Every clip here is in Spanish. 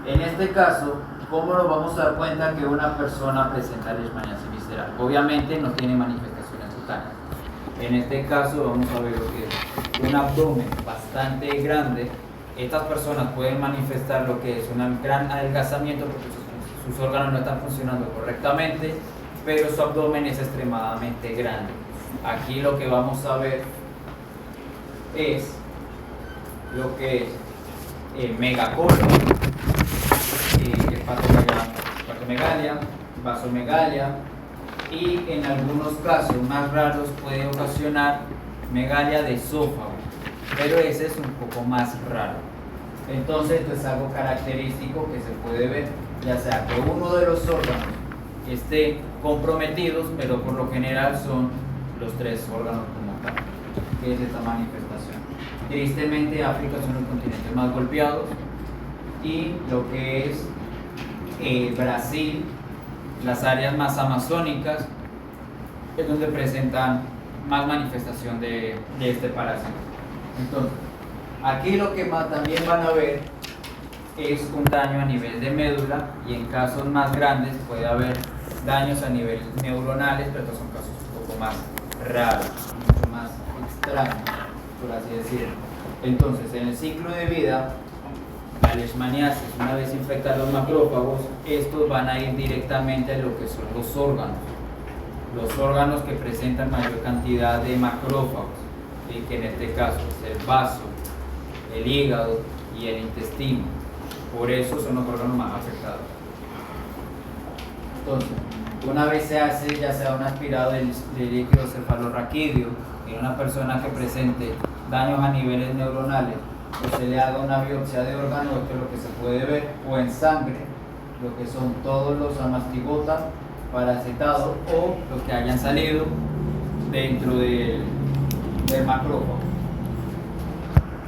En este caso, ¿cómo nos vamos a dar cuenta que una persona presenta leishmaniasis visceral? Obviamente no tiene manifestaciones cutáneas. En este caso vamos a ver lo que es un abdomen bastante grande. Estas personas pueden manifestar lo que es un gran adelgazamiento porque sus órganos no están funcionando correctamente, pero su abdomen es extremadamente grande. Aquí lo que vamos a ver es lo que es megacolon, hepatomegalia, vasomegalia, y en algunos casos más raros puede ocasionar megalia de esófago, pero ese es un poco más raro. Entonces esto es algo característico que se puede ver, ya sea que uno de los órganos esté comprometidos, pero por lo general son los tres órganos como tal, que es esta manifestación. Tristemente África son los continentes más golpeados, y lo que es Brasil, las áreas más amazónicas, es donde presentan más manifestación de este parásito. Entonces, aquí lo que también van a ver es un daño a nivel de médula, y en casos más grandes puede haber daños a nivel neuronales, pero estos son casos un poco más raros, mucho más extraños, por así decirlo. Entonces, en el ciclo de vida, la leishmaniasis, una vez infectan los macrófagos, estos van a ir directamente a lo que son los órganos que presentan mayor cantidad de macrófagos, y que en este caso es el vaso, el hígado y el intestino. Por eso son los órganos más afectados. Entonces, una vez se hace ya sea un aspirado de líquido cefalorraquídeo en una persona que presente daños a niveles neuronales, o se le haga una biopsia de órgano, que es lo que se puede ver, o en sangre, lo que son todos los amastigota, parasitados o los que hayan salido dentro del macrófago.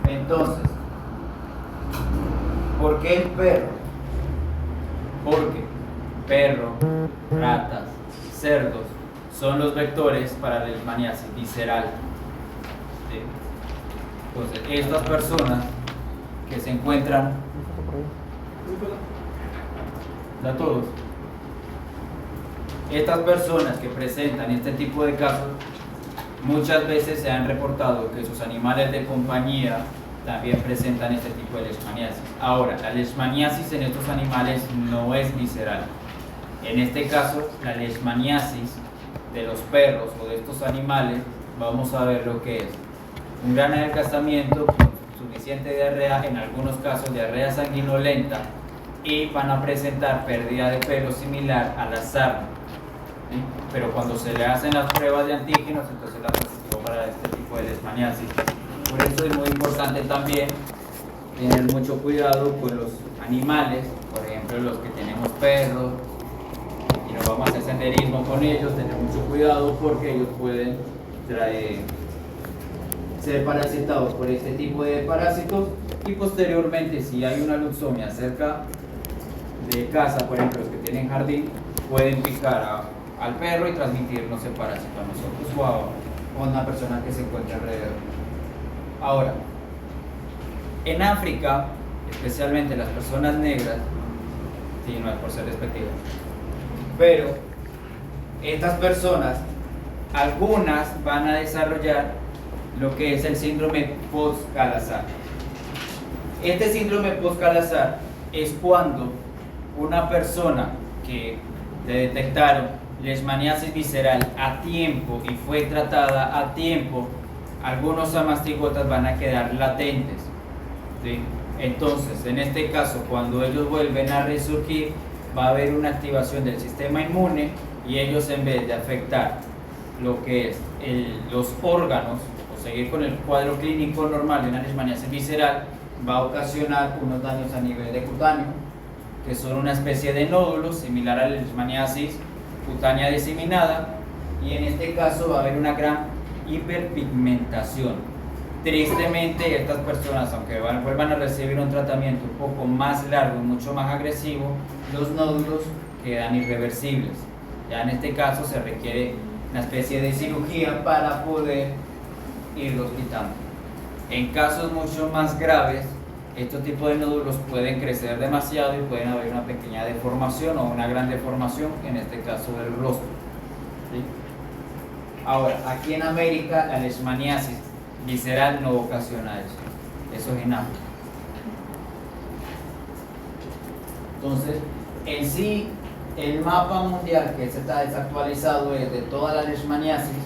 Entonces, ¿por qué el perro? Porque perro, ratas, cerdos son los vectores para la leishmaniasis visceral. ¿Sí? Entonces, estas personas que se encuentran, a todos, estas personas que presentan este tipo de casos, muchas veces se han reportado que sus animales de compañía también presentan este tipo de leishmaniasis. Ahora, la leishmaniasis en estos animales no es visceral. En este caso, la leishmaniasis de los perros o de estos animales, vamos a ver lo que es un gran adelgazamiento con suficiente diarrea, en algunos casos diarrea sanguinolenta, y van a presentar pérdida de pelo similar a la sarna. ¿Sí? Pero cuando se le hacen las pruebas de antígenos, entonces la positivo para este tipo de leishmaniasis. Por eso es muy importante también tener mucho cuidado con los animales, por ejemplo los que tenemos perros y nos vamos a hacer senderismo con ellos, tener mucho cuidado porque ellos pueden ser parasitados por este tipo de parásitos, y posteriormente si hay una luxomia cerca de casa, por ejemplo los que tienen jardín, pueden picar al perro y transmitirnos el parásito a nosotros o a una persona que se encuentre alrededor. Ahora, en África, especialmente las personas negras, sí, no es por ser despectivo, pero estas personas, algunas van a desarrollar lo que es el síndrome post-Salazar. Este síndrome post-Salazar es cuando una persona que le detectaron leishmaniasis visceral a tiempo y fue tratada a tiempo, algunos amastigotas van a quedar latentes, ¿sí? Entonces, en este caso, cuando ellos vuelven a resurgir, va a haber una activación del sistema inmune, y ellos, en vez de afectar lo que es los órganos o seguir con el cuadro clínico normal de una leishmaniasis visceral, va a ocasionar unos daños a nivel de cutáneo, que son una especie de nódulos similar a la leishmaniasis cutánea diseminada, y en este caso va a haber una gran hiperpigmentación. Tristemente, estas personas, aunque vuelvan a recibir un tratamiento un poco más largo y mucho más agresivo, los nódulos quedan irreversibles. Ya en este caso se requiere una especie de cirugía para poder irlos quitando. En casos mucho más graves, estos tipos de nódulos pueden crecer demasiado y pueden haber una pequeña deformación o una gran deformación, en este caso del rostro. ¿Sí? Ahora, aquí en América la leishmaniasis visceral no ocasiona eso. Eso es en África. Entonces, en sí, el mapa mundial que se está desactualizado es de toda la leishmaniasis,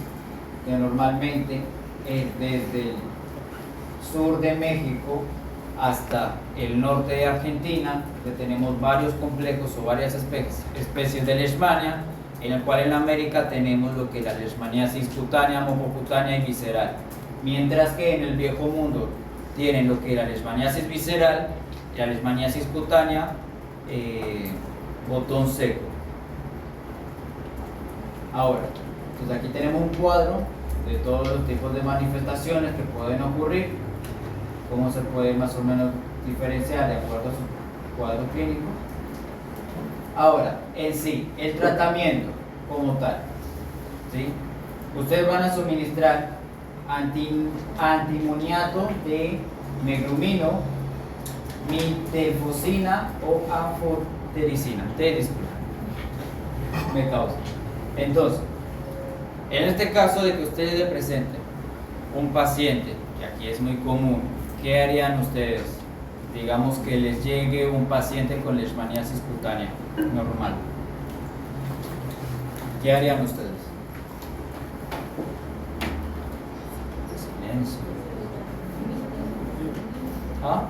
que normalmente es desde el sur de México hasta el norte de Argentina, que tenemos varios complejos o varias especies de leishmania, en el cual en América tenemos lo que es la leishmaniasis cutánea, mucocutánea y visceral, mientras que en el viejo mundo tienen lo que es la leishmaniasis visceral y la leishmaniasis cutánea, botón seco. Ahora, entonces aquí tenemos un cuadro de todos los tipos de manifestaciones que pueden ocurrir, cómo se puede más o menos diferenciar de acuerdo a su cuadro clínico. Ahora, en sí, el tratamiento como tal, ¿sí? Ustedes van a suministrar antimoniato de meglumino, mitelfosina o anfotericina. Me causa. Entonces, en este caso de que ustedes le presenten un paciente, que aquí es muy común, ¿qué harían ustedes? Digamos que les llegue un paciente con leishmaniasis cutánea normal. ¿Qué harían ustedes? Silencio. ¿Ah?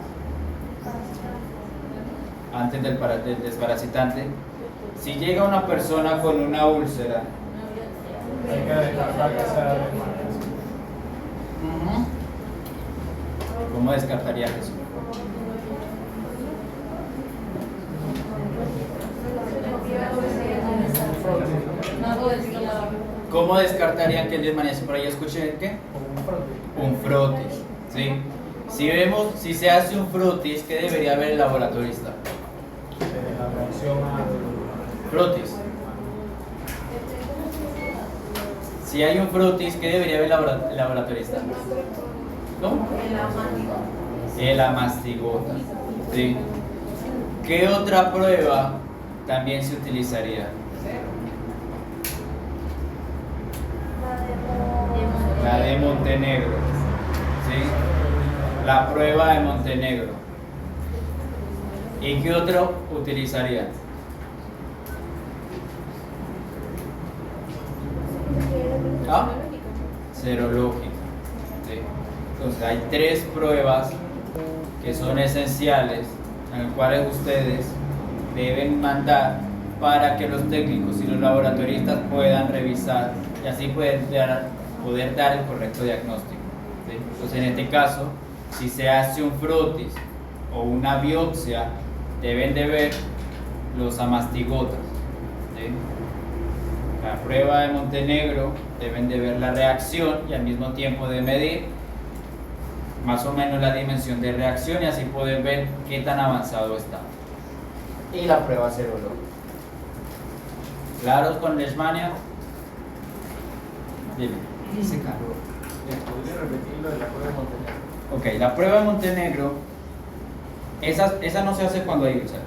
Antes del desparasitante. Si llega una persona con una úlcera, Hay que descartar que sea leishmaniasis. ¿cómo descartarían eso? ¿Cómo descartarían que el leishmaniasis? Por ahí escuché ¿qué? Un frotis, ¿sí? Si se hace un frotis, ¿qué debería haber el laboratorista? La reacción al Frotis. Si hay un frotis, ¿qué debería haber el laboratorista? ¿Cómo? El amastigota. ¿Sí? ¿Qué otra prueba también se utilizaría? La de Montenegro. ¿Sí? La prueba de Montenegro. ¿Y qué otro utilizaría? ¿Ah? Serológica. ¿Sí? Entonces hay 3 pruebas que son esenciales, en las cuales ustedes deben mandar para que los técnicos y los laboratoristas puedan revisar y así poder dar el correcto diagnóstico. ¿Sí? Entonces en este caso, si se hace un frotis o una biopsia, deben de ver los amastigotas. ¿Sí? La prueba de Montenegro, deben de ver la reacción y al mismo tiempo de medir más o menos la dimensión de reacción y así poder ver qué tan avanzado está. Y la prueba serológica. ¿Claros con leishmania? Dime. Dice Carlos. ¿Podría repetirlo de la prueba de Montenegro? Ok, la prueba de Montenegro, esa no se hace cuando hay úlcera,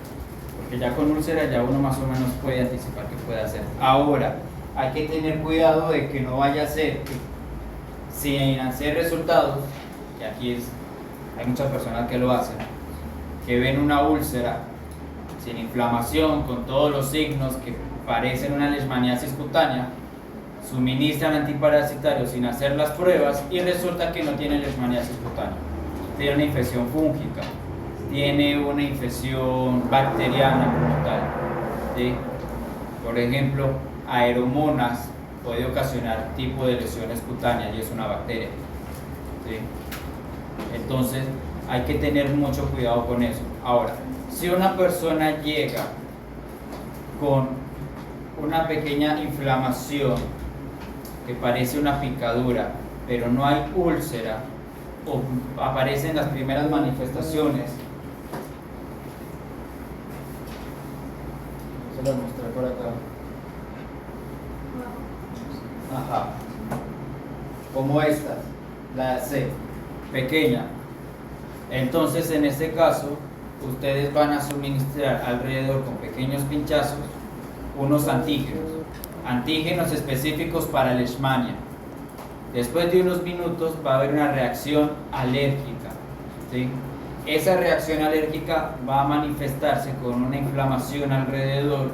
porque ya con úlcera ya uno más o menos puede anticipar qué puede hacer. Ahora, hay que tener cuidado de que no vaya a ser que sin hacer resultados, y aquí hay muchas personas que lo hacen, que ven una úlcera sin inflamación, con todos los signos que parecen una leishmaniasis cutánea, suministran antiparasitarios sin hacer las pruebas y resulta que no tiene leishmaniasis cutánea, tiene una infección fúngica, tiene una infección bacteriana como tal, ¿sí? Por ejemplo, aeromonas puede ocasionar tipo de lesiones cutáneas y es una bacteria, ¿sí? Entonces hay que tener mucho cuidado con eso. Ahora, si una persona llega con una pequeña inflamación que parece una picadura, pero no hay úlcera, o aparecen las primeras manifestaciones, se lo mostré por acá. Ajá. Como esta, la C, pequeña, Entonces, en este caso, ustedes van a suministrar alrededor con pequeños pinchazos unos antígenos específicos para Leishmania. Después de unos minutos va a haber una reacción alérgica, ¿sí? Esa reacción alérgica va a manifestarse con una inflamación alrededor,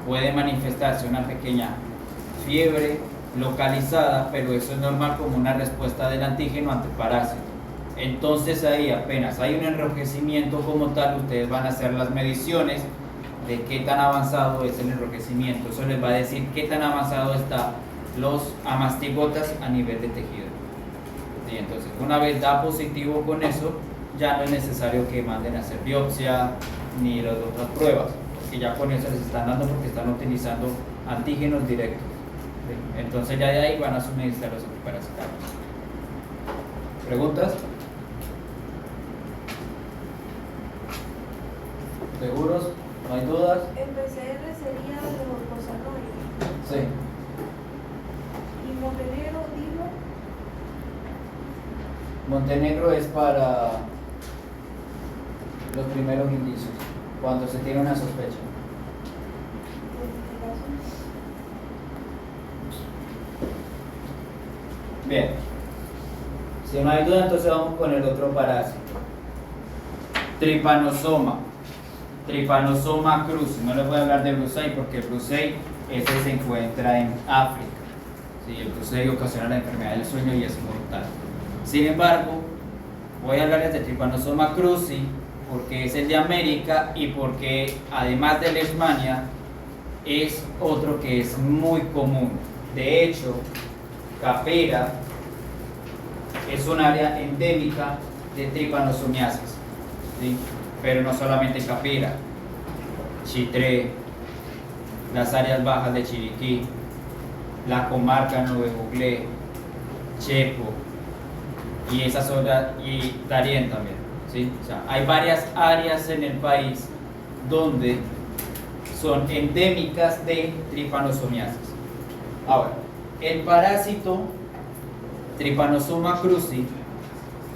puede manifestarse una pequeña fiebre localizada, pero eso es normal como una respuesta del antígeno ante parásito. Entonces ahí apenas hay un enrojecimiento como tal, ustedes van a hacer las mediciones de qué tan avanzado es el enrojecimiento. Eso les va a decir qué tan avanzado está los amastigotas a nivel de tejido. ¿Sí? Entonces, una vez da positivo con eso, ya no es necesario que manden a hacer biopsia ni las otras pruebas, porque ya con eso les están dando porque están utilizando antígenos directos. ¿Sí? Entonces ya de ahí van a suministrar los antiparasitarios. ¿Preguntas? ¿Seguros? ¿No hay dudas? El PCR sería de los glucosanoides. Sí. ¿Y Montenegro, digo? Montenegro es para los primeros indicios, cuando se tiene una sospecha. Bien. Si no hay duda, entonces vamos con el otro parásito. Trypanosoma. Trypanosoma cruzi. No les voy a hablar de brucei porque el brucei ese se encuentra en África. Sí, el brucei ocasiona la enfermedad del sueño y es mortal. Sin embargo, voy a hablarles de Trypanosoma cruzi porque es el de América y porque además de Leishmania es otro que es muy común. De hecho, Capera es un área endémica de tripanosomiasis, ¿sí? Pero no solamente Capera, Chitré, las áreas bajas de Chiriquí, la comarca Nuevo Buglé, Chepo y esa zona y Darién también, ¿sí? O sea, hay varias áreas en el país donde son endémicas de tripanosomiasis. Ahora, el parásito Trypanosoma cruzi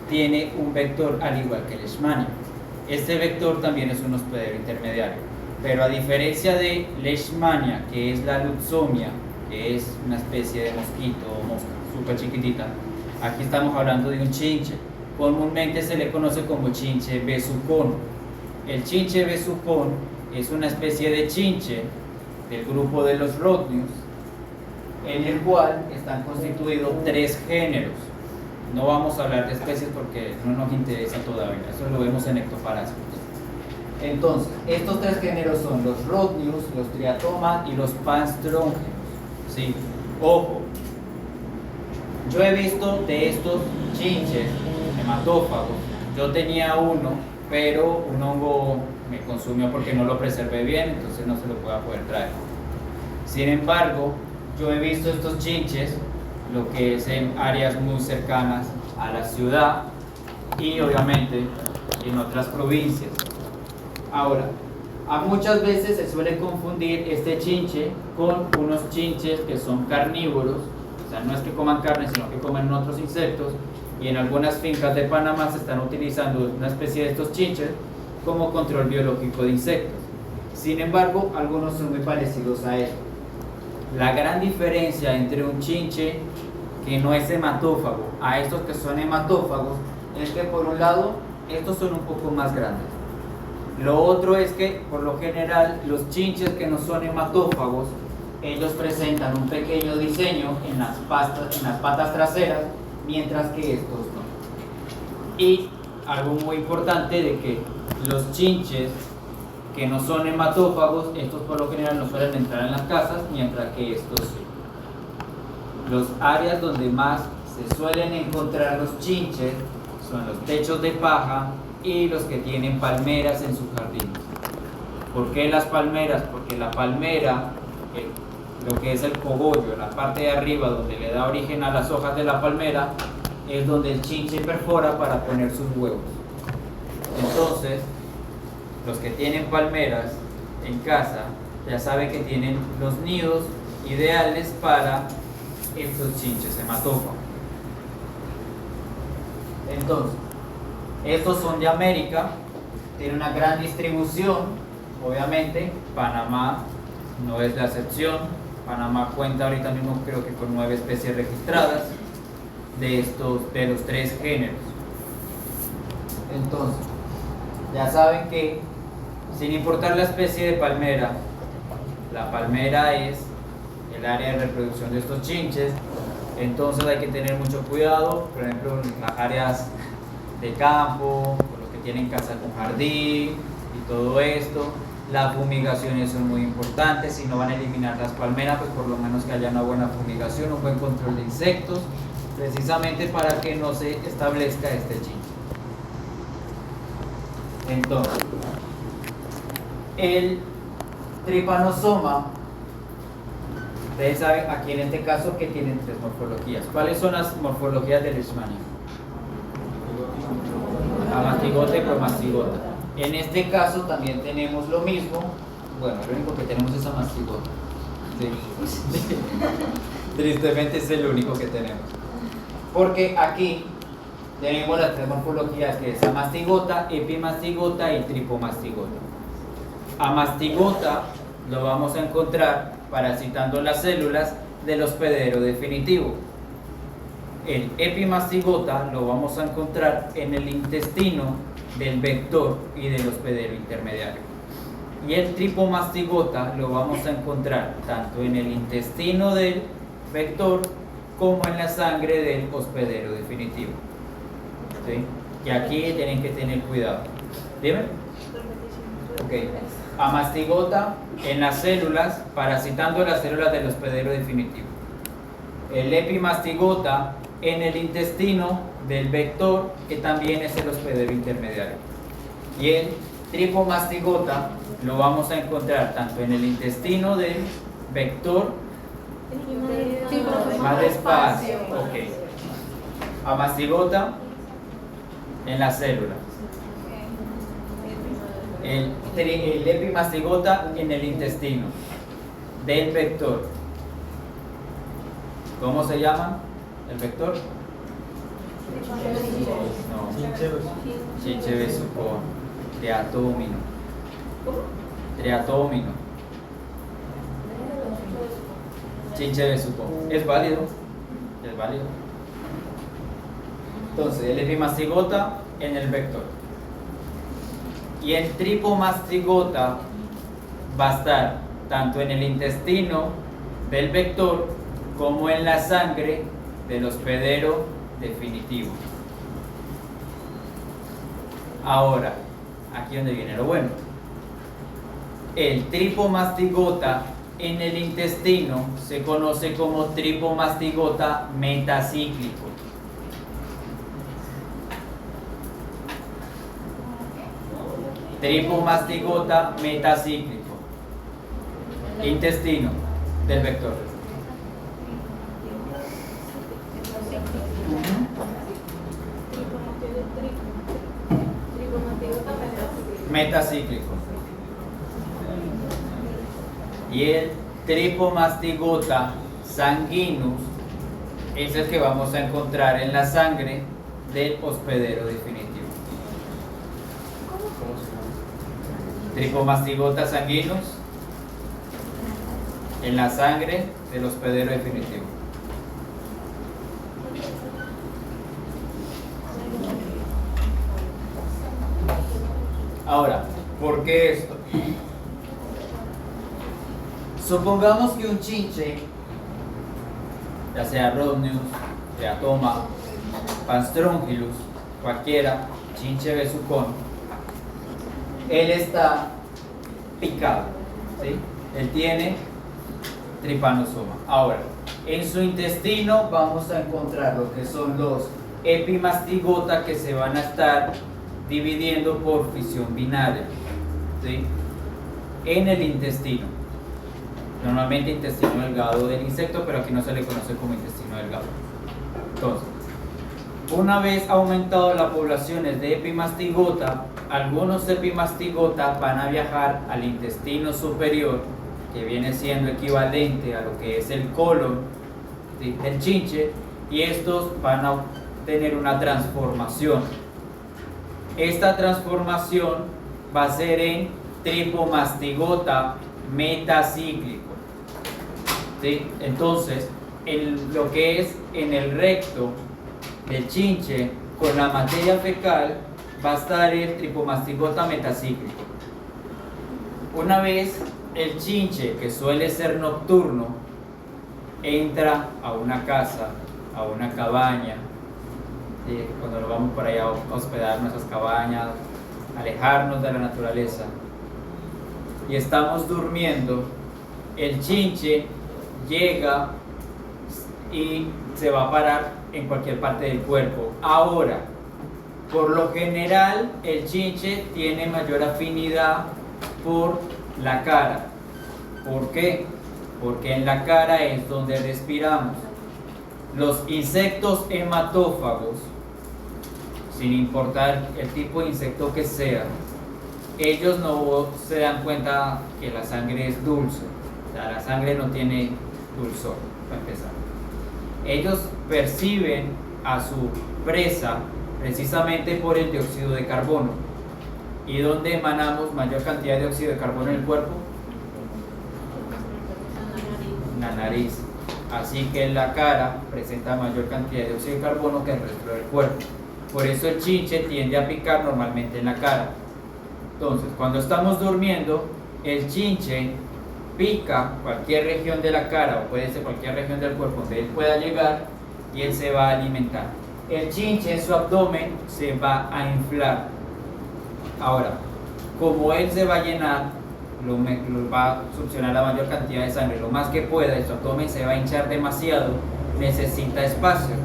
tiene un vector al igual que el Leishmania. Este vector también es un hospedero intermediario, pero a diferencia de Leishmania, que es la luxomia, que es una especie de mosquito o mosca súper chiquitita, aquí estamos hablando de un chinche. Comúnmente se le conoce como chinche besucón. El chinche besucón es una especie de chinche del grupo de los rhodnius, en el cual están constituidos 3 géneros. No vamos a hablar de especies porque no nos interesa todavía, eso lo vemos en ectoparásitos. Entonces, estos 3 géneros son los rhodnius, los triatoma y los panstróngenos. ¿Sí? Ojo, yo he visto de estos chinches hematófagos, yo tenía uno, pero un hongo me consumió porque no lo preservé bien, entonces no se lo pueda poder traer. Sin embargo, yo he visto estos chinches, lo que es en áreas muy cercanas a la ciudad y obviamente en otras provincias. Ahora, a muchas veces se suele confundir este chinche con unos chinches que son carnívoros, o sea, no es que coman carne, sino que comen otros insectos, y en algunas fincas de Panamá se están utilizando una especie de estos chinches como control biológico de insectos. Sin embargo, algunos son muy parecidos a ellos. La gran diferencia entre un chinche que no es hematófago a estos que son hematófagos es que por un lado estos son un poco más grandes. Lo otro es que por lo general los chinches que no son hematófagos, ellos presentan un pequeño diseño en las patas traseras, mientras que estos no. Y algo muy importante de que los chinches que no son hematófagos, estos por lo general no suelen entrar en las casas, mientras que estos sí. Los áreas donde más se suelen encontrar los chinches son los techos de paja y los que tienen palmeras en sus jardines. ¿Por qué las palmeras? Porque la palmera, lo que es el cogollo, la parte de arriba donde le da origen a las hojas de la palmera, es donde el chinche perfora para poner sus huevos. Entonces, los que tienen palmeras en casa ya saben que tienen los nidos ideales para estos chinches hematófagos. Entonces, Estos son de América, tienen una gran distribución, obviamente. Panamá no es la excepción. Panamá cuenta ahorita mismo creo que con 9 especies registradas de los 3 géneros. Entonces, ya saben que sin importar la especie de palmera, la palmera es el área de reproducción de estos chinches. Entonces hay que tener mucho cuidado, por ejemplo, en las áreas de campo, con los que tienen casa con jardín y todo esto. Las fumigaciones son muy importantes. Si no van a eliminar las palmeras, pues por lo menos que haya una buena fumigación, un buen control de insectos, precisamente para que no se establezca este chinche. Entonces, el Trypanosoma, ustedes saben aquí en este caso que tienen 3 morfologías. ¿Cuáles son las morfologías del Leishmania? Amastigota y promastigota. En este caso también tenemos lo mismo. Bueno, lo único que tenemos es amastigota. Sí. Tristemente es el único que tenemos. Porque aquí tenemos las 3 morfologías, que es amastigota, epimastigota y tripomastigota. Amastigota lo vamos a encontrar parasitando las células del hospedero definitivo. El epimastigota lo vamos a encontrar en el intestino del vector y del hospedero intermediario. Y el tripomastigota lo vamos a encontrar tanto en el intestino del vector como en la sangre del hospedero definitivo. ¿Sí? Y aquí tienen que tener cuidado. Dime. Ok. Amastigota en las células, parasitando las células del hospedero definitivo. El epimastigota en el intestino del vector, que también es el hospedero intermediario. Y el tripomastigota lo vamos a encontrar tanto en el intestino del vector. Más despacio. Ok. Amastigota en las células. El epimastigota en el intestino del vector. ¿Cómo se llama el vector? No. Chinche besucón. Triatómino. Triatómino. Chinche besucón. ¿Es válido? Es válido. Entonces, el epimastigota en el vector. Y el tripomastigota va a estar tanto en el intestino del vector como en la sangre del hospedero definitivo. Ahora, aquí donde viene lo bueno. El tripomastigota en el intestino se conoce como tripomastigota metacíclico. Tripomastigota metacíclico. Intestino del vector. Metacíclico. Y el tripomastigota sanguinus es el que vamos a encontrar en la sangre del hospedero definitivo. Tripomastigota sanguinus en la sangre del hospedero definitivo. Ahora, ¿por qué esto? Supongamos que un chinche, ya sea Rhodnius, Teratoma, Panstrongyllus, cualquiera, chinche besucón, él está picado, ¿sí? Él tiene Trypanosoma. Ahora, en su intestino vamos a encontrar lo que son los epimastigota que se van a estar dividiendo por fisión binaria, ¿sí? En el intestino. Normalmente intestino delgado del insecto, pero aquí no se le conoce como intestino delgado. Entonces, una vez aumentado la población de epimastigota, algunos epimastigota van a viajar al intestino superior, que viene siendo equivalente a lo que es el colon, ¿sí?, del chinche, y estos van a tener una transformación. esta transformación va a ser en tripomastigota metacíclico. ¿Sí? Entonces, lo que es en el recto del chinche con la materia fecal va a estar el tripomastigota metacíclico. Una vez el chinche, que suele ser nocturno, entra a una casa, a una cabaña, ¿sí? Cuando nos vamos por allá a hospedar nuestras cabañas, alejarnos de la naturaleza, y estamos durmiendo, el chinche llega y se va a parar en cualquier parte del cuerpo. Ahora, por lo general, el chinche tiene mayor afinidad por la cara. ¿Por qué? Porque en la cara es donde respiramos. Los insectos hematófagos, sin importar el tipo de insecto que sea, ellos no se dan cuenta que la sangre es dulce. O sea, la sangre no tiene dulzor, para empezar. Ellos perciben a su presa precisamente por el dióxido de carbono. ¿Y dónde emanamos mayor cantidad de dióxido de carbono en el cuerpo? En la nariz. Así que en la cara presenta mayor cantidad de dióxido de carbono que el resto del cuerpo. Por eso el chinche tiende a picar normalmente en la cara. Entonces, cuando estamos durmiendo, el chinche pica cualquier región de la cara, o puede ser cualquier región del cuerpo donde él pueda llegar, y él se va a alimentar. El chinche en su abdomen se va a inflar. Ahora, como él se va a llenar, lo va a succionar la mayor cantidad de sangre, lo más que pueda, y su abdomen se va a hinchar demasiado, necesita espacio.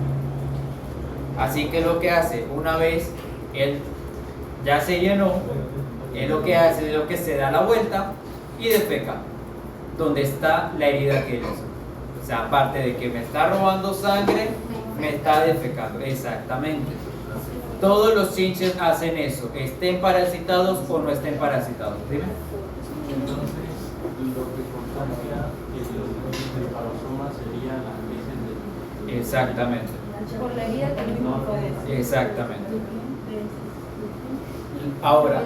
Así que lo que hace, una vez él ya se llenó, él lo que hace es lo que se da la vuelta y defeca donde está la herida que él hizo. O sea, aparte de que me está robando sangre, me está defecando. Exactamente. Todos los chinches hacen eso, estén parasitados o no estén parasitados. Dime. Entonces, lo que contagia el triparosoma sería las veces de... Exactamente. Por la herida que mismo puede. Exactamente. Ahora,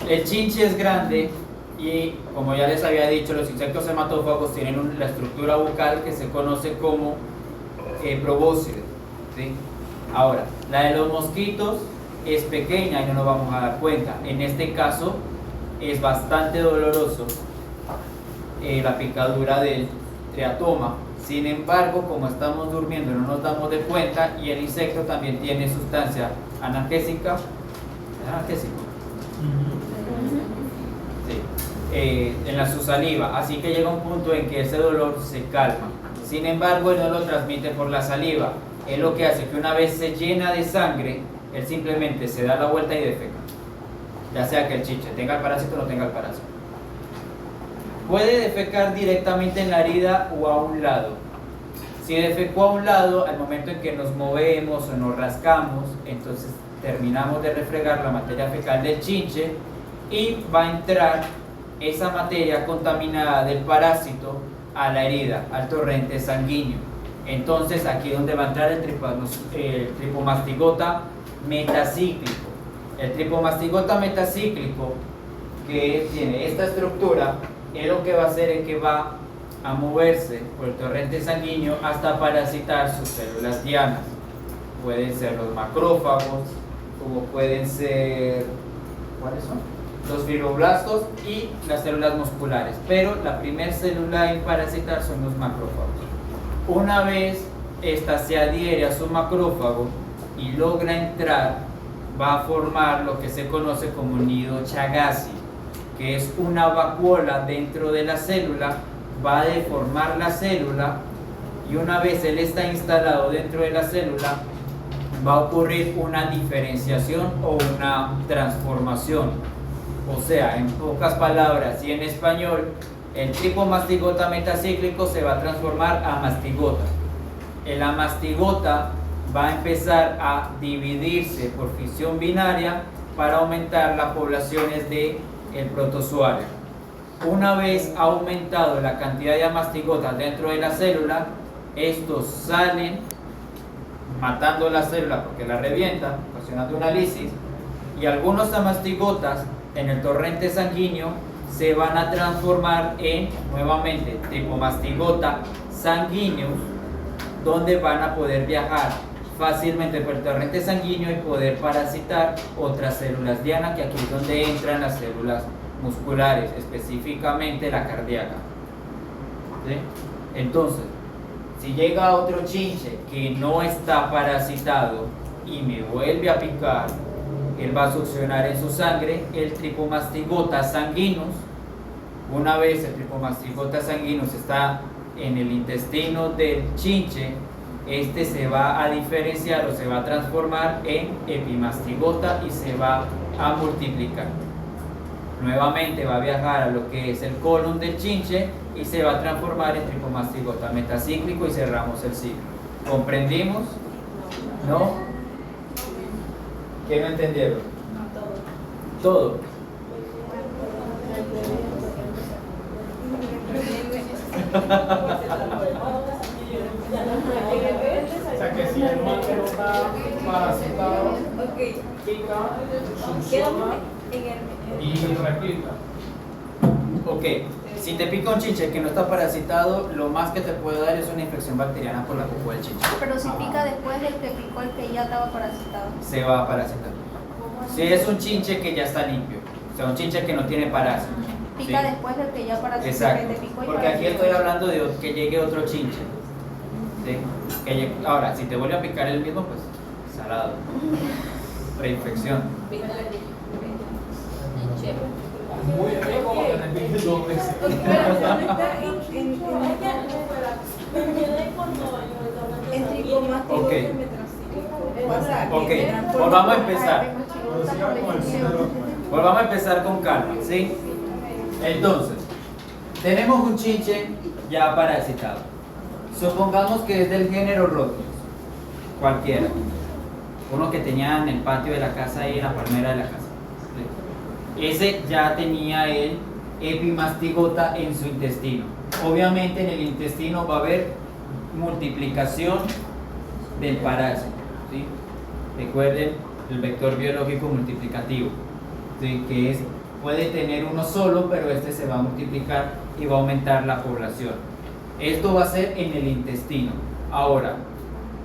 el chinche es grande y, como ya les había dicho, los insectos hematófagos tienen la estructura bucal que se conoce como probóscide, ¿sí? Ahora, la de los mosquitos es pequeña y no nos vamos a dar cuenta. En este caso es bastante doloroso la picadura del triatoma. Sin embargo, como estamos durmiendo no nos damos de cuenta, y el insecto también tiene sustancia analgésica. ¿Analgésico? Sí. En su saliva, así que llega un punto en que ese dolor se calma. Sin embargo, él no lo transmite por la saliva. Él lo que hace es que una vez se llena de sangre, él simplemente se da la vuelta y defeca, ya sea que el chinche tenga el parásito o no tenga el parásito. Puede defecar directamente en la herida o a un lado. Si defecó a un lado, al momento en que nos movemos o nos rascamos, entonces terminamos de refregar la materia fecal del chinche y va a entrar esa materia contaminada del parásito a la herida, al torrente sanguíneo. Entonces aquí es donde va a entrar el tripomastigota metacíclico. El tripomastigota metacíclico, que tiene esta estructura, es lo que va a hacer es que va a moverse por el torrente sanguíneo hasta parasitar sus células dianas. Pueden ser los macrófagos, como pueden ser, ¿cuáles son? Los fibroblastos y las células musculares, pero la primera célula en parasitar son los macrófagos. Una vez esta se adhiere a su macrófago y logra entrar, va a formar lo que se conoce como nido Chagassi, que es una vacuola dentro de la célula. Va a deformar la célula, y una vez él está instalado dentro de la célula, va a ocurrir una diferenciación o una transformación. O sea, en pocas palabras y en español, el tripomastigota metacíclico se va a transformar a mastigota. La mastigota va a empezar a dividirse por fisión binaria para aumentar las poblaciones del protozoario. Una vez ha aumentado la cantidad de mastigotas dentro de la célula, estos salen matando la célula porque la revienta, ocasionando una lisis, y algunos amastigotas en el torrente sanguíneo se van a transformar en, nuevamente, tripomastigota sanguíneos, donde van a poder viajar fácilmente por el torrente sanguíneo y poder parasitar otras células diana, que aquí es donde entran las células musculares, específicamente la cardíaca. ¿Sí? Entonces, si llega otro chinche que no está parasitado y me vuelve a picar, él va a succionar en su sangre el tripomastigota sanguinus. Una vez el tripomastigota sanguinus está en el intestino del chinche, este se va a diferenciar o se va a transformar en epimastigota y se va a multiplicar. Nuevamente va a viajar a lo que es el colon del chinche y se va a transformar en tripomastigota metacíclico y cerramos el ciclo. ¿Comprendimos? ¿No? ¿Qué no entendieron? Todo. O sea que si el mangue no está parasitado, pica, succiona y replica. Ok, si te pica un chinche que no está parasitado, lo más que te puede dar es una infección bacteriana por la popó del chinche. Pero si pica después del que picó el que ya estaba parasitado. Se va a parasitar. Si es un chinche que ya está limpio, o sea, un chinche que no tiene parásitos. Pica ¿sí? después del que ya parasitó. Exacto, Que te picó y porque aquí parasitó. estoy hablando de que llegue otro chinche. ¿Sí? Ahora, si te vuelve a picar el mismo, pues salado. Reinfección. Muy rico como que repite 2 veces. En tricomastigota Ok. metacíclico. Ok, volvamos a empezar. Volvamos a empezar con calma, ¿sí? Entonces, tenemos un chinche ya parasitado. Supongamos que es del género Rhotius, cualquiera. Uno que tenía en el patio de la casa y en la palmera de la casa. ¿Sí? Ese ya tenía el epimastigota en su intestino. Obviamente en el intestino va a haber multiplicación del parásito. ¿Sí? Recuerden el vector biológico multiplicativo, ¿sí? Que puede tener uno solo, pero este se va a multiplicar y va a aumentar la población. Esto va a ser en el intestino. Ahora,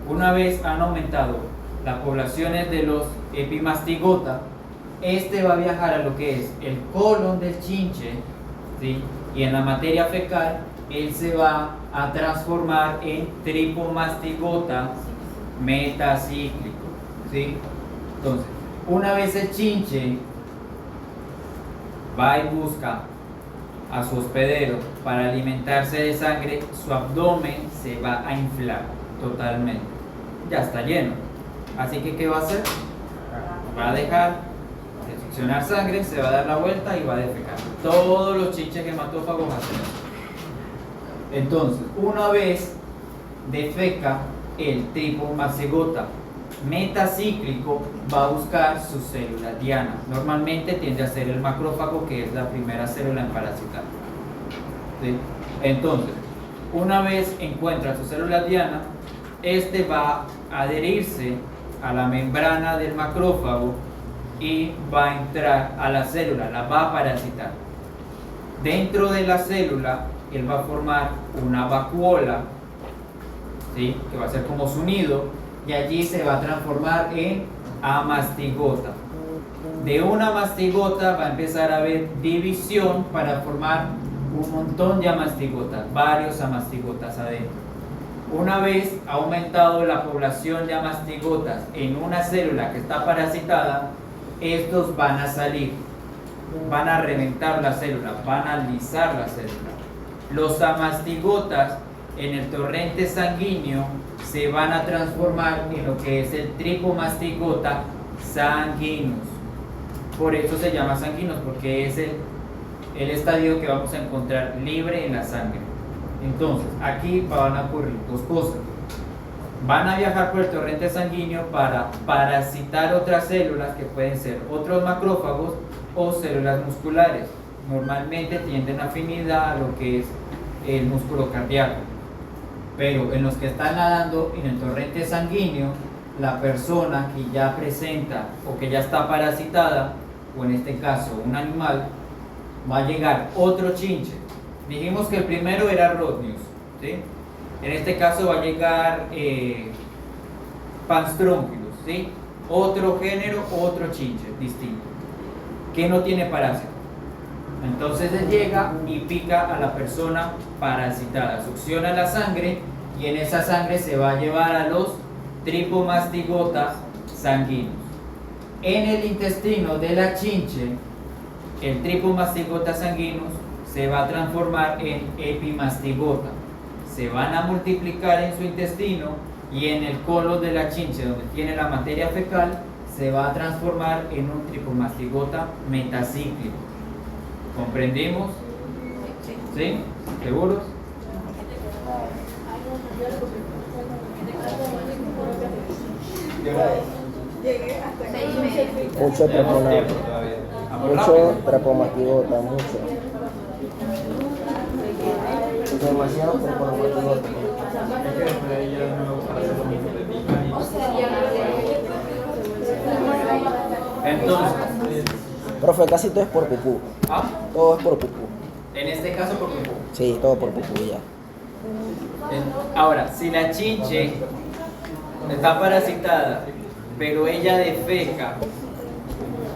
una vez han aumentado las poblaciones de los epimastigota, este va a viajar a lo que es el colon del chinche, ¿sí? Y en la materia fecal, él se va a transformar en tripomastigota metacíclico, ¿sí? Entonces, una vez el chinche va y busca a su hospedero para alimentarse de sangre, su abdomen se va a inflar totalmente. Ya está lleno. Así que, ¿qué va a hacer? Va a dejar de succionar sangre, se va a dar la vuelta y va a defecar. Todos los chinches hematófagos hacen eso. Entonces, una vez defeca el tripomastigota metacíclico, va a buscar sus células diana. Normalmente tiende a ser el macrófago, que es la primera célula en parasitar. ¿Sí? Entonces, una vez encuentra sus células diana, este va a adherirse a la membrana del macrófago y va a entrar a la célula, la va a parasitar. Dentro de la célula, él va a formar una vacuola, ¿sí? Que va a ser como su nido, y allí se va a transformar en amastigota. De una mastigota va a empezar a haber división para formar un montón de amastigotas, varios amastigotas adentro. Una vez ha aumentado la población de amastigotas en una célula que está parasitada, estos van a salir, van a reventar la célula, van a alisar la célula. Los amastigotas en el torrente sanguíneo se van a transformar en lo que es el tripomastigota sanguinus. Por eso se llama sanguinus, porque es el estadio que vamos a encontrar libre en la sangre. Entonces, aquí van a ocurrir dos cosas. Van a viajar por el torrente sanguíneo para parasitar otras células que pueden ser otros macrófagos o células musculares. Normalmente tienden afinidad a lo que es el músculo cardíaco. Pero en los que están nadando en el torrente sanguíneo, la persona que ya presenta o que ya está parasitada, o en este caso un animal, va a llegar otro chinche. Dijimos que el primero era Rhodnius, ¿sí? En este caso va a llegar Panstronchilus, ¿sí? Otro género, otro chinche distinto, que no tiene parásito. Entonces él llega y pica a la persona parasitada, succiona la sangre y en esa sangre se va a llevar a los tripomastigota sanguíneos. En el intestino de la chinche, el tripomastigota sanguíneos se va a transformar en epimastigota. Se van a multiplicar en su intestino y en el colon de la chinche, donde tiene la materia fecal, se va a transformar en un tripomastigota metacíclico. ¿Comprendimos? ¿Sí? ¿Seguros? Mucho trepomastigota, mucho. Demasiado trepomastigota. Entonces, Profe, casi todo es por pupú. ¿ah? Todo es por pupú. En este caso por pupú. Sí, todo por pupú ya. Ahora, si la chinche está parasitada, pero ella defeca,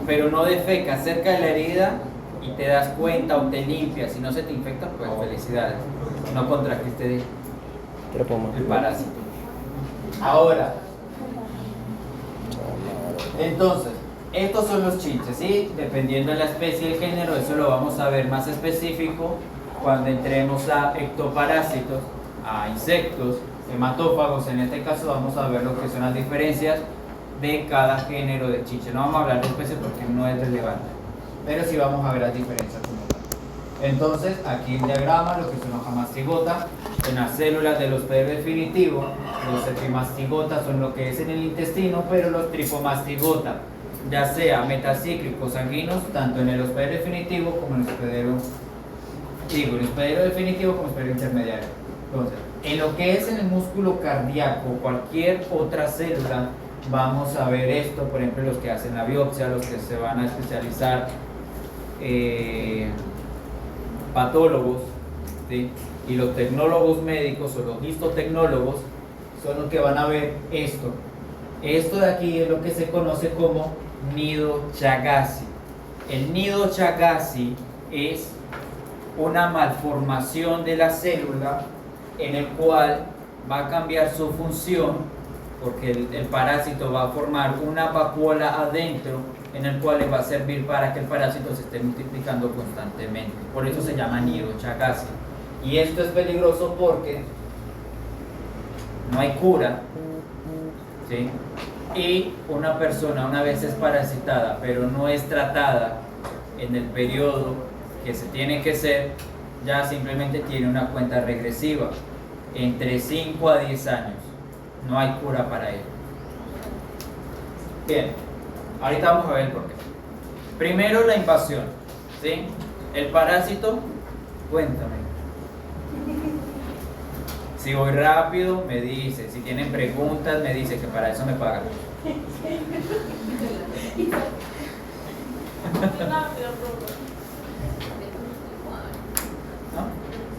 pero no defeca cerca de la herida y te das cuenta o te limpias, si no se te infecta, pues felicidades, no contrajiste el parásito. Ahora, entonces, estos son los chinches, ¿sí? Dependiendo de la especie y el género, eso lo vamos a ver más específico cuando entremos a ectoparásitos, a insectos, hematófagos. En este caso vamos a ver lo que son las diferencias de cada género de chinche. No vamos a hablar de especies porque no es relevante, pero sí vamos a ver las diferencias como tal. Entonces, aquí el diagrama, lo que es una hojamastigota, en las células del hospedero definitivo, los epimastigotas son lo que es en el intestino, pero los tripomastigota, ya sea metacíclicos sanguíneos, tanto en el hospedero definitivo como en el hospedero definitivo como el hospedero intermediario. Entonces, en lo que es en el músculo cardíaco, cualquier otra célula, vamos a ver esto, por ejemplo, los que hacen la biopsia, los que se van a especializar, patólogos, ¿sí? Y los tecnólogos médicos o los histotecnólogos son los que van a ver esto. Esto de aquí es lo que se conoce como nido Chagassi. El nido Chagassi es una malformación de la célula en el cual va a cambiar su función, porque el parásito va a formar una vacuola adentro en el cual le va a servir para que el parásito se esté multiplicando constantemente. Por eso se llama nido Chagassi. Y esto es peligroso porque no hay cura, ¿sí? Y una persona una vez es parasitada pero no es tratada en el periodo que se tiene que ser, ya simplemente tiene una cuenta regresiva entre 5 a 10 años. No hay cura para ello. Bien, ahorita vamos a ver el porqué. Primero, la invasión, ¿sí? El parásito, cuéntame. Si voy rápido, me dice. Si tienen preguntas, me dice, que para eso me pagan.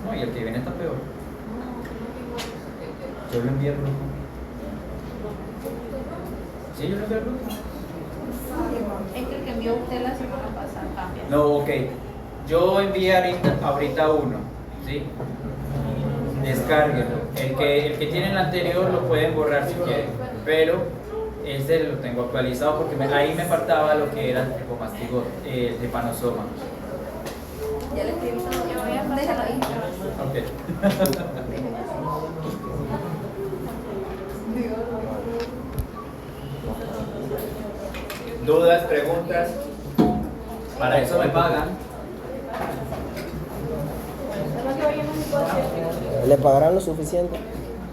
No, y el que viene está peor. Yo lo envié rojo. ¿Sí, yo lo envié rojo? Es que el que envió usted la semana pasada cambia. No, ok. Yo envié ahorita uno, ¿sí? Descárguenlo. El que tiene el anterior lo pueden borrar si quieren, pero este lo tengo actualizado porque ahí me faltaba lo que era el tripomastigota, el tripanosoma. Ya le escribí todo, yo voy a dejarlo ahí. Ok. ¿Dudas, preguntas? Para eso me pagan. ¿Le pagarán lo suficiente?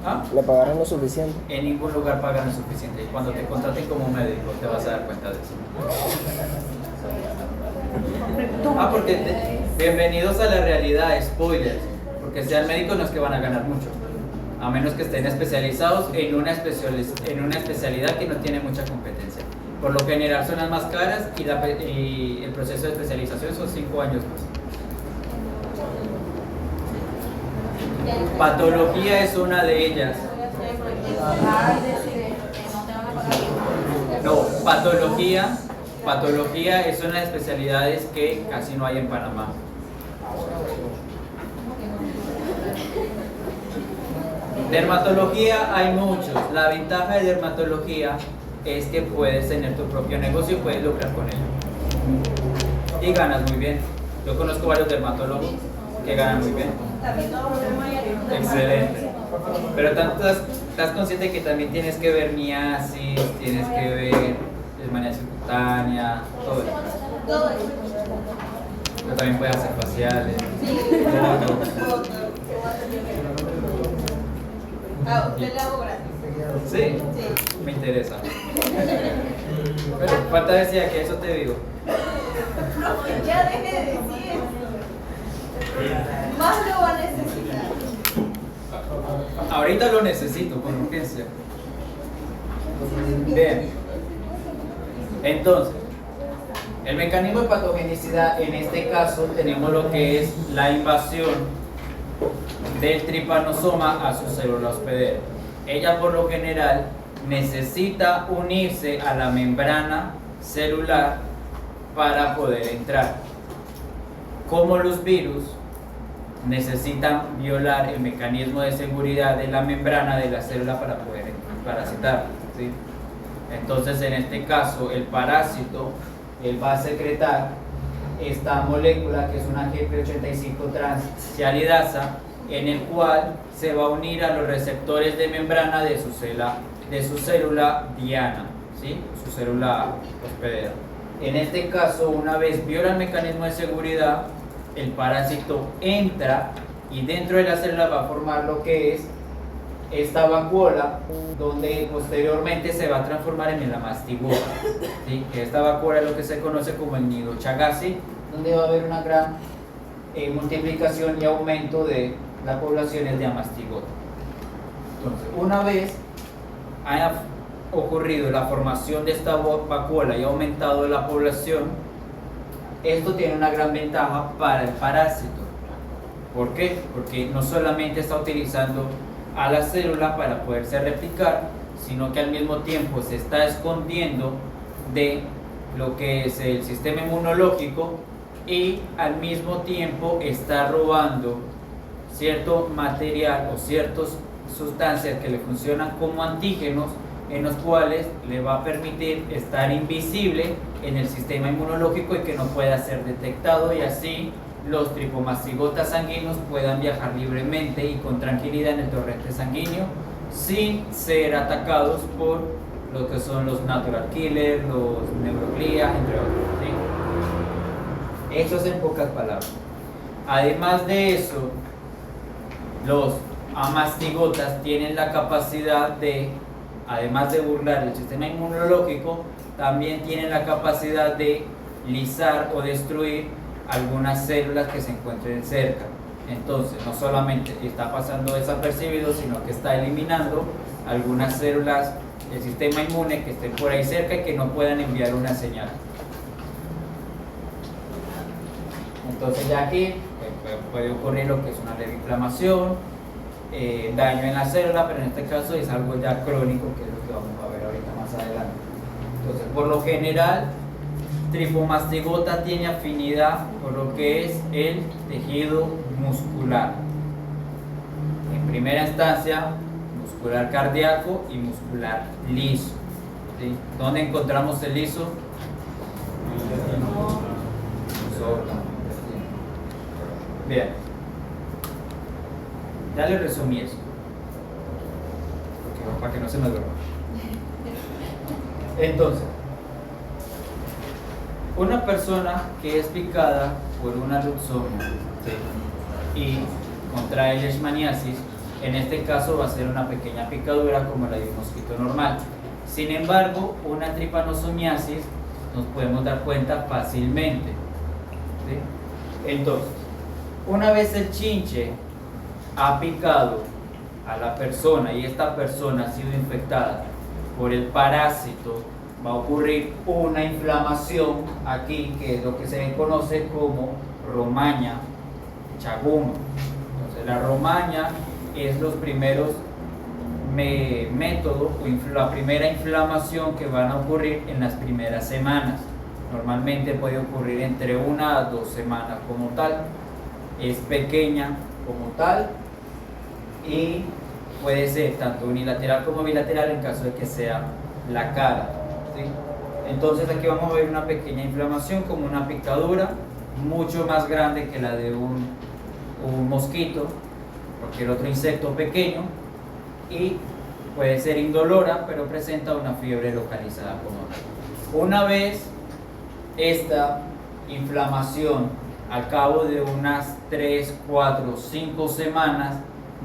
¿Ah? ¿Le pagarán lo suficiente? En ningún lugar pagan lo suficiente. Cuando te contraten como médico te vas a dar cuenta de eso. Porque bienvenidos a la realidad, spoilers. Porque sean médicos no es que van a ganar mucho. a menos que estén especializados en una especialidad que no tiene mucha competencia. Por lo general son las más caras y el proceso de especialización son 5 años más. Patología es una de ellas. No, patología es una de las especialidades que casi no hay en Panamá. Dermatología hay muchos. La ventaja de dermatología es que puedes tener tu propio negocio y puedes lucrar con ello. Y ganas muy bien. Yo conozco varios dermatólogos que ganan muy bien. Excelente. Pero estás consciente que también tienes que ver miasis, tienes que ver desmaniasis cutánea, todo eso. Pero también puedes hacer faciales. ¿Usted le hago gratis? ¿Sí? Me interesa. Pero falta decir que eso te digo. Ya deje de decir. Más lo va a necesitar. Ahorita lo necesito con urgencia. Bien. Entonces, el mecanismo de patogenicidad, en este caso tenemos lo que es la invasión del tripanosoma a su célula hospedera. Ella por lo general necesita unirse a la membrana celular para poder entrar. Como los virus necesitan violar el mecanismo de seguridad de la membrana de la célula para poder parasitar, ¿sí? Entonces en este caso el parásito él va a secretar esta molécula que es una GP85 transcialidasa, en el cual se va a unir a los receptores de membrana de su célula diana, ¿sí? Su célula hospedera. En este caso, una vez viola el mecanismo de seguridad, el parásito entra y dentro de la célula va a formar lo que es esta vacuola, donde posteriormente se va a transformar en la mastigota, ¿sí? Esta vacuola es lo que se conoce como el nido Chagassi, donde va a haber una gran multiplicación y aumento de las poblaciones de amastigota. Entonces, una vez haya ocurrido la formación de esta vacuola y ha aumentado la población, esto tiene una gran ventaja para el parásito. ¿Por qué? Porque no solamente está utilizando a la célula para poderse replicar, sino que al mismo tiempo se está escondiendo de lo que es el sistema inmunológico y al mismo tiempo está robando cierto material o ciertas sustancias que le funcionan como antígenos, en los cuales le va a permitir estar invisible en el sistema inmunológico y que no pueda ser detectado, y así los tripomastigotas sanguíneos puedan viajar libremente y con tranquilidad en el torrente sanguíneo sin ser atacados por lo que son los natural killers, los neuroglías, entre otros, ¿sí? Eso es en pocas palabras. Además de eso, los amastigotas tienen la capacidad de, además de burlar el sistema inmunológico, también tienen la capacidad de lisar o destruir algunas células que se encuentren cerca. Entonces, no solamente está pasando desapercibido, sino que está eliminando algunas células del sistema inmune que estén por ahí cerca y que no puedan enviar una señal. Entonces, ya aquí puede ocurrir lo que es una leve inflamación, daño en la célula, pero en este caso es algo ya crónico, que es lo que vamos a ver ahorita más adelante. Entonces, por lo general, tripomastigota tiene afinidad por lo que es el tejido muscular. En primera instancia, muscular cardíaco y muscular liso, ¿sí? ¿Dónde encontramos el liso? Bien, ya le resumí eso, para que no se me duerma. Entonces, una persona que es picada por una luxomia, ¿sí?, y contrae leishmaniasis, en este caso va a ser una pequeña picadura como la de un mosquito normal. Sin embargo, una tripanosomiasis nos podemos dar cuenta fácilmente, ¿sí? Entonces, una vez el chinche ha picado a la persona y esta persona ha sido infectada por el parásito, va a ocurrir una inflamación aquí, que es lo que se conoce como romaña chaguma. Entonces la romaña es los primeros métodos o la primera inflamación que van a ocurrir en las primeras semanas. Normalmente puede ocurrir entre 1 a 2 semanas como tal. Es pequeña como tal y puede ser tanto unilateral como bilateral en caso de que sea la cara, ¿sí? Entonces aquí vamos a ver una pequeña inflamación como una picadura mucho más grande que la de un mosquito, cualquier otro insecto pequeño, y puede ser indolora, pero presenta una fiebre localizada como tal. Una vez esta inflamación, al cabo de unas 3, 4, 5 semanas,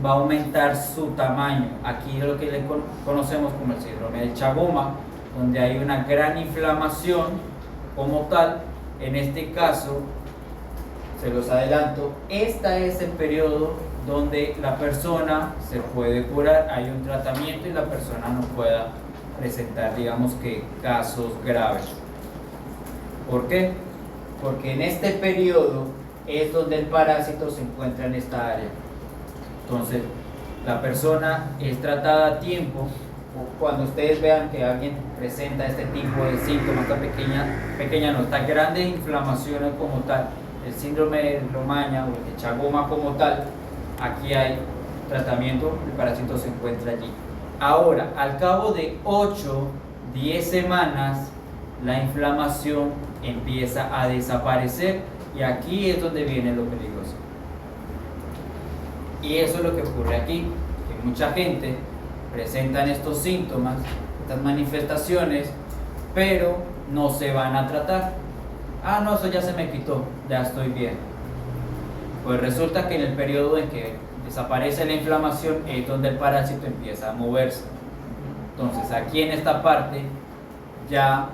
va a aumentar su tamaño. Aquí es lo que le conocemos como el síndrome del chaguma, donde hay una gran inflamación como tal. En este caso, se los adelanto, este es el periodo donde la persona se puede curar, hay un tratamiento y la persona no pueda presentar, digamos que, casos graves. ¿Por qué? Porque en este periodo es donde el parásito se encuentra en esta área. Entonces, la persona es tratada a tiempo. Cuando ustedes vean que alguien presenta este tipo de síntomas, tan grandes inflamaciones como tal, el síndrome de romaña o el de chaguma como tal, aquí hay tratamiento, el parásito se encuentra allí. Ahora, al cabo de 8, 10 semanas, la inflamación empieza a desaparecer y aquí es donde viene lo peligroso. Y eso es lo que ocurre aquí, que mucha gente presentan estos síntomas, estas manifestaciones, pero no se van a tratar. Ah, no, eso ya se me quitó, ya estoy bien. Pues resulta que en el periodo en que desaparece la inflamación es donde el parásito empieza a moverse. Entonces aquí en esta parte ya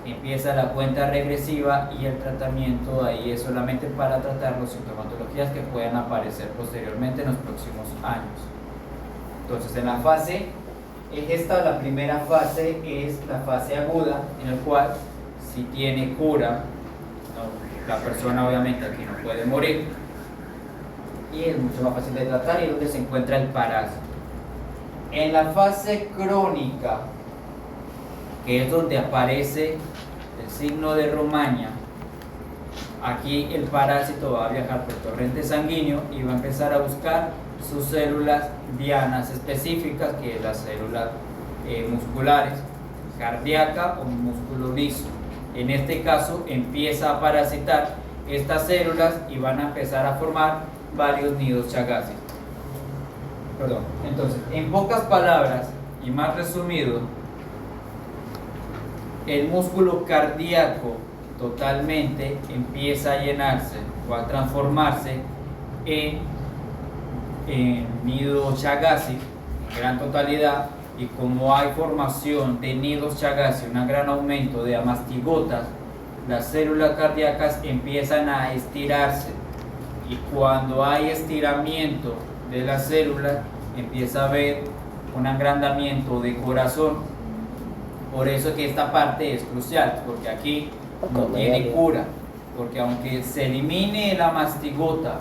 empieza la cuenta regresiva y el tratamiento ahí es solamente para tratar las sintomatologías que puedan aparecer posteriormente en los próximos años. Entonces en la fase, la primera fase es la fase aguda, en el cual si tiene cura, la persona obviamente aquí no puede morir y es mucho más fácil de tratar y es donde se encuentra el parásito. En la fase crónica, que es donde aparece el signo de romaña, aquí el parásito va a viajar por torrente sanguíneo y va a empezar a buscar sus células dianas específicas, que es las células musculares, cardíaca o músculo liso. En este caso empieza a parasitar estas células y van a empezar a formar varios nidos chagáceos. Entonces, en pocas palabras y más resumido, el músculo cardíaco totalmente empieza a llenarse o a transformarse en nido chagáceo en gran totalidad, y como hay formación de nidos chagáceos, un gran aumento de amastigotas, las células cardíacas empiezan a estirarse, y cuando hay estiramiento de las células empieza a haber un agrandamiento de corazón. Por eso que esta parte es crucial, porque aquí no tiene cura, porque aunque se elimine la mastigota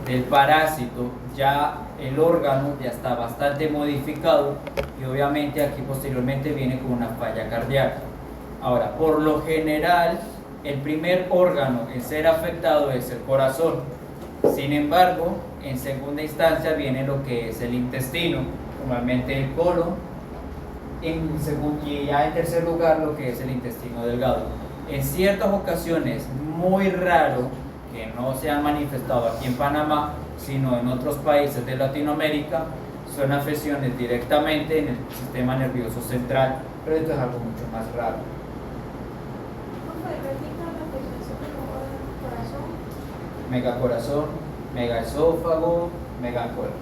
del parásito, ya el órgano ya está bastante modificado y obviamente aquí posteriormente viene con una falla cardíaca. Ahora, por lo general, el primer órgano en ser afectado es el corazón. Sin embargo, en segunda instancia viene lo que es el intestino, normalmente el colon, y ya en tercer lugar lo que es el intestino delgado. En ciertas ocasiones, muy raro, que no se han manifestado aquí en Panamá, sino en otros países de Latinoamérica, son afecciones directamente en el sistema nervioso central, pero esto es algo mucho más raro. Megacorazón, megaesófago, megacolon.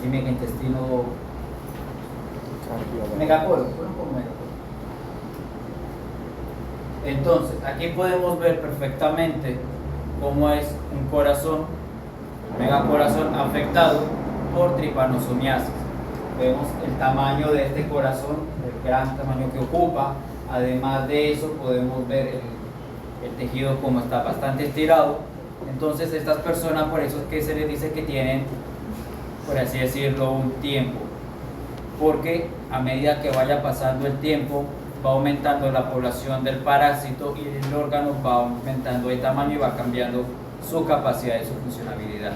Y megaintestino, megacolon, como megacolon. Entonces, aquí podemos ver perfectamente cómo es un corazón, megacorazón afectado por tripanosomiasis. Vemos el tamaño de este corazón, el gran tamaño que ocupa. Además de eso podemos ver el tejido como está bastante estirado. Entonces estas personas, por eso es que se les dice que tienen, por así decirlo, un tiempo, porque a medida que vaya pasando el tiempo va aumentando la población del parásito y el órgano va aumentando de tamaño y va cambiando su capacidad y su funcionalidad.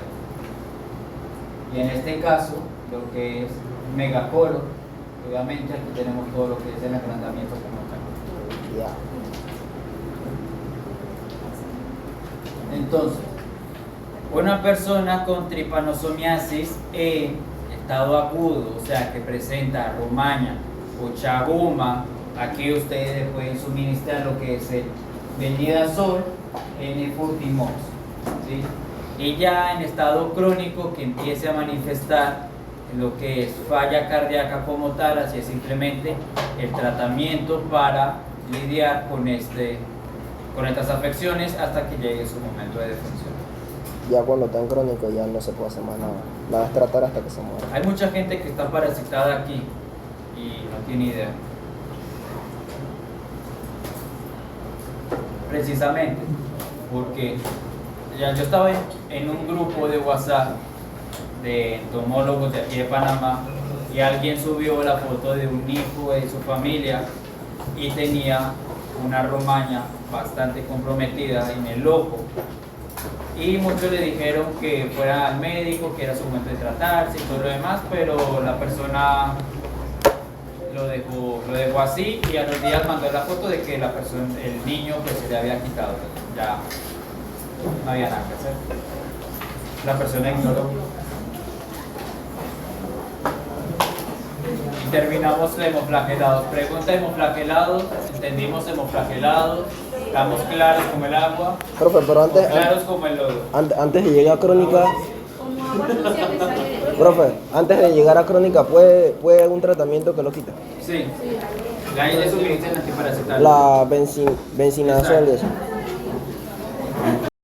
Y en este caso, lo que es megacolo, obviamente aquí tenemos todo lo que es el agrandamiento como tal. Ya. Entonces, una persona con tripanosomiasis en estado agudo, o sea que presenta romaña o chaguma, aquí ustedes pueden suministrar lo que es el benidazol N-Furtimox, ¿sí? Y ya en estado crónico que empiece a manifestar lo que es falla cardíaca como tal, así es simplemente el tratamiento para lidiar con estas afecciones hasta que llegue su momento de defunción. Ya cuando está en crónico ya no se puede hacer más nada. Nada es tratar hasta que se muera. Hay mucha gente que está parasitada aquí y no tiene idea. Precisamente porque ya yo estaba en un grupo de WhatsApp de entomólogos de aquí de Panamá y alguien subió la foto de un hijo de su familia y tenía una romaña bastante comprometida en el ojo. Y muchos le dijeron que fuera al médico, que era su momento de tratarse y todo lo demás, pero la persona lo dejó así y a los días mandó la foto de que el niño pues se le había quitado, ya no había nada que hacer. La persona ignoró. Y terminamos hemoflagelados. Pregunta hemoflagelados, entendimos hemoflagelados, estamos claros como el agua, Profe, pero claros como el lodo. antes de llegar a crónica, profe, antes de llegar a crónica, ¿puede un tratamiento que lo quita? Sí, la idea es suficiente antiparasital. La bencinazol y eso.